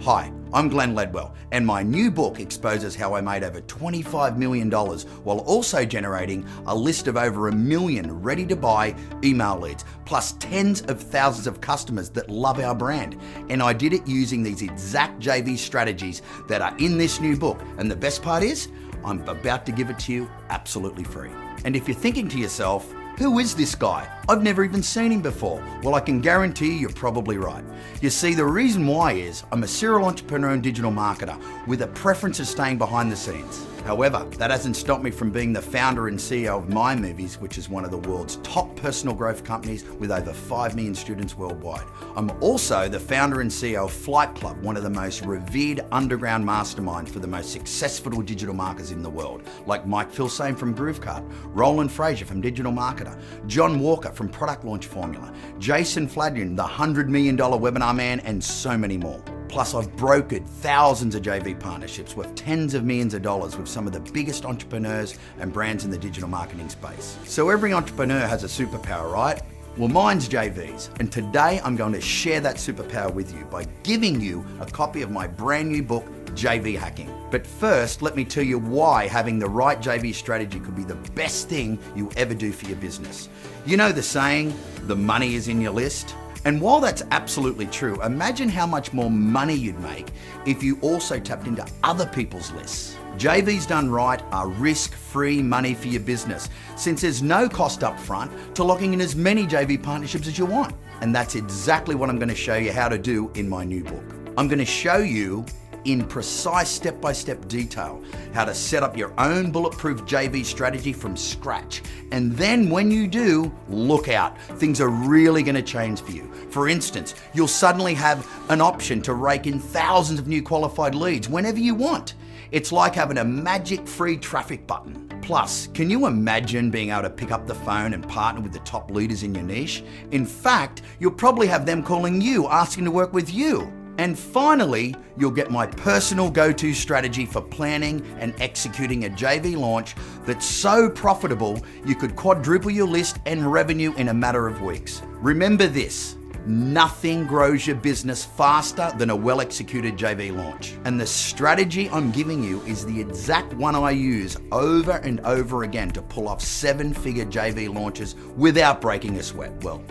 Hi, I'm Glenn Ledwell, and my new book exposes how I made over $25 million while also generating a list of over 1 million ready-to-buy email leads, plus tens of thousands of customers that love our brand. And I did it using these exact JV strategies that are in this new book. And the best part is, I'm about to give it to you absolutely free. And if you're thinking to yourself, who is this guy? I've never even seen him before. Well, I can guarantee you're probably right. You see, the reason why is I'm a serial entrepreneur and digital marketer with a preference of staying behind the scenes. However, that hasn't stopped me from being the founder and CEO of My Movies, which is one of the world's top personal growth companies with over 5 million students worldwide. I'm also the founder and CEO of Flight Club, one of the most revered underground masterminds for the most successful digital marketers in the world, like Mike Filsame from Groovecart, Roland Frazier from Digital Marketer, John Walker from Product Launch Formula, Jason Flanagan, the $100 million webinar man, and so many more. Plus, I've brokered thousands of JV partnerships worth tens of millions of dollars with some of the biggest entrepreneurs and brands in the digital marketing space. So every entrepreneur has a superpower, right? Well, mine's JVs, and today I'm going to share that superpower with you by giving you a copy of my brand new book, JV Hacking. But first, let me tell you why having the right JV strategy could be the best thing you ever do for your business. You know the saying, the money is in your list? And while that's absolutely true, imagine how much more money you'd make if you also tapped into other people's lists. JVs done right are risk-free money for your business, since there's no cost up front to locking in as many JV partnerships as you want. And that's exactly what I'm going to show you how to do in my new book. I'm going to show you in precise step-by-step detail how to set up your own bulletproof JV strategy from scratch. And then when you do, look out, things are really gonna change for you. For instance, you'll suddenly have an option to rake in thousands of new qualified leads whenever you want. It's like having a magic free traffic button. Plus, can you imagine being able to pick up the phone and partner with the top leaders in your niche? In fact, you'll probably have them calling you, asking to work with you. And finally, you'll get my personal go-to strategy for planning and executing a JV launch that's so profitable you could quadruple your list and revenue in a matter of weeks. Remember this, nothing grows your business faster than a well-executed JV launch. And the strategy I'm giving you is the exact one I use over and over again to pull off 7-figure JV launches without breaking a sweat. Well,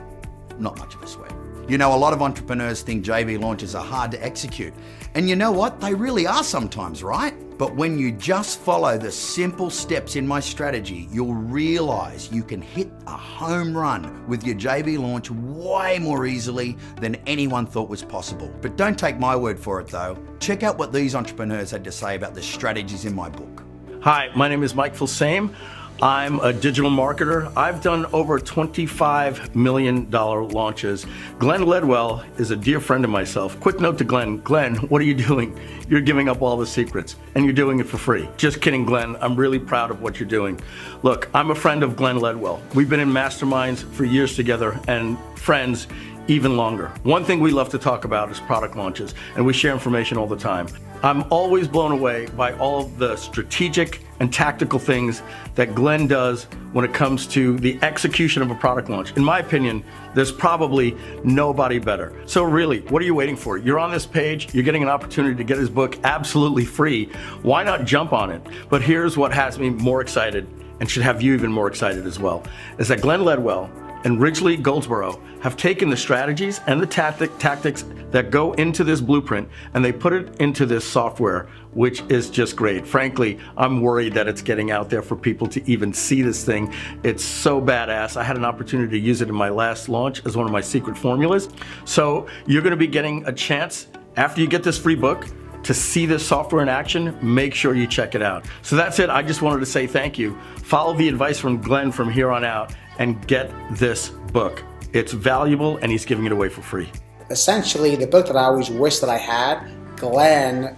not much of a sweat. You know, a lot of entrepreneurs think JV launches are hard to execute. And you know what? They really are sometimes, right? But when you just follow the simple steps in my strategy, you'll realize you can hit a home run with your JV launch way more easily than anyone thought was possible. But don't take my word for it though. Check out what these entrepreneurs had to say about the strategies in my book. Hi, my name is Mike Filsame. I'm a digital marketer. I've done over $25 million launches. Glenn Ledwell is a dear friend of myself. Quick note to Glenn. Glenn, what are you doing? You're giving up all the secrets and you're doing it for free. Just kidding, Glenn. I'm really proud of what you're doing. Look, I'm a friend of Glenn Ledwell. We've been in masterminds for years together and friends even longer. One thing we love to talk about is product launches, and we share information all the time. I'm always blown away by all of the strategic and tactical things that Glenn does when it comes to the execution of a product launch. In my opinion, there's probably nobody better. So really, what are you waiting for? You're on this page, you're getting an opportunity to get his book absolutely free. Why not jump on it? But here's what has me more excited, and should have you even more excited as well, is that Glenn Ledwell and Ridgely Goldsboro have taken the strategies and the tactics that go into this blueprint, and they put it into this software, which is just great. Frankly, I'm worried that it's getting out there for people to even see this thing. It's so badass. I had an opportunity to use it in my last launch as one of my secret formulas. So you're gonna be getting a chance after you get this free book to see this software in action. Make sure you check it out. So that's it. I just wanted to say thank you. Follow the advice from Glenn from here on out and get this book. It's valuable and he's giving it away for free. Essentially, the book that I always wished that I had, Glenn,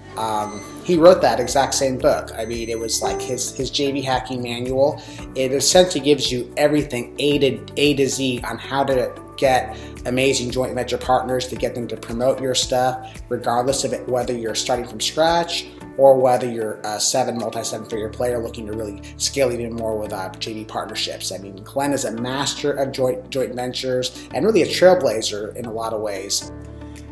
he wrote that exact same book. I mean, it was like his JV hacking manual. It essentially gives you everything A to Z on how to get amazing joint venture partners, to get them to promote your stuff, regardless of it, whether you're starting from scratch or whether you're a multi-7-figure player looking to really scale even more with JV partnerships. I mean, Glenn is a master of joint ventures and really a trailblazer in a lot of ways.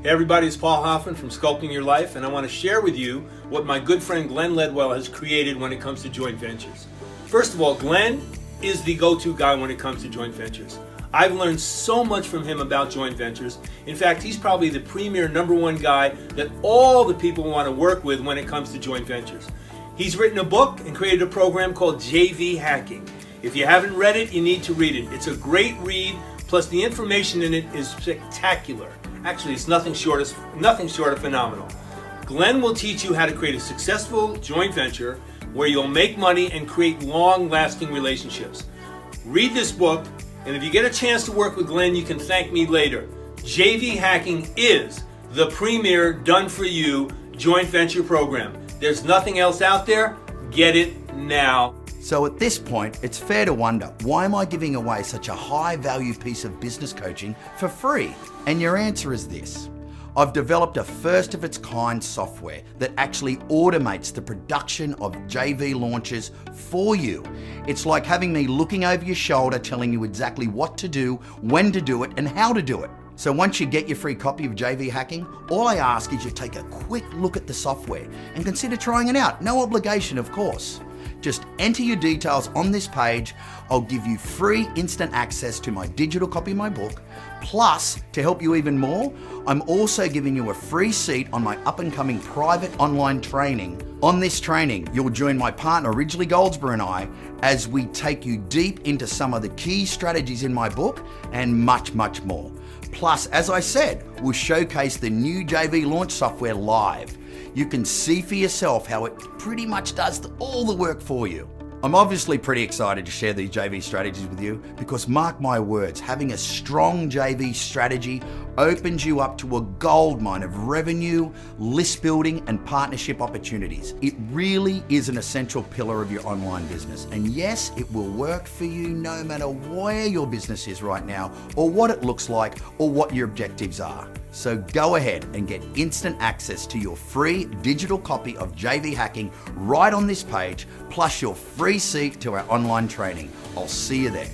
Hey everybody, it's Paul Hoffman from Sculpting Your Life, and I want to share with you what my good friend Glenn Ledwell has created when it comes to joint ventures. First of all, Glenn is the go-to guy when it comes to joint ventures. I've learned so much from him about joint ventures. In fact, he's probably the premier #1 guy that all the people want to work with when it comes to joint ventures. He's written a book and created a program called JV Hacking. If you haven't read it, you need to read it. It's a great read, plus the information in it is spectacular. Actually, it's nothing short of phenomenal. Glenn will teach you how to create a successful joint venture where you'll make money and create long-lasting relationships. Read this book, and if you get a chance to work with Glenn, you can thank me later. JV Hacking is the premier done-for-you joint venture program. There's nothing else out there. Get it now. So at this point, it's fair to wonder, why am I giving away such a high value piece of business coaching for free? And your answer is this. I've developed a first of its kind software that actually automates the production of JV launches for you. It's like having me looking over your shoulder telling you exactly what to do, when to do it, and how to do it. So once you get your free copy of JV Hacking, all I ask is you take a quick look at the software and consider trying it out. No obligation, of course. Just enter your details on this page. I'll give you free instant access to my digital copy of my book. Plus, to help you even more, I'm also giving you a free seat on my up-and-coming private online training. On this training, you'll join my partner Ridgely Goldsborough and I as we take you deep into some of the key strategies in my book and much, much more. Plus, as I said, we'll showcase the new JV launch software live. You can see for yourself how it pretty much does all the work for you. I'm obviously pretty excited to share these JV strategies with you because mark my words, having a strong JV strategy opens you up to a goldmine of revenue, list building, and partnership opportunities. It really is an essential pillar of your online business. And yes, it will work for you no matter where your business is right now, or what it looks like, or what your objectives are. So go ahead and get instant access to your free digital copy of JV Hacking right on this page, plus your free seat to our online training. I'll see you there.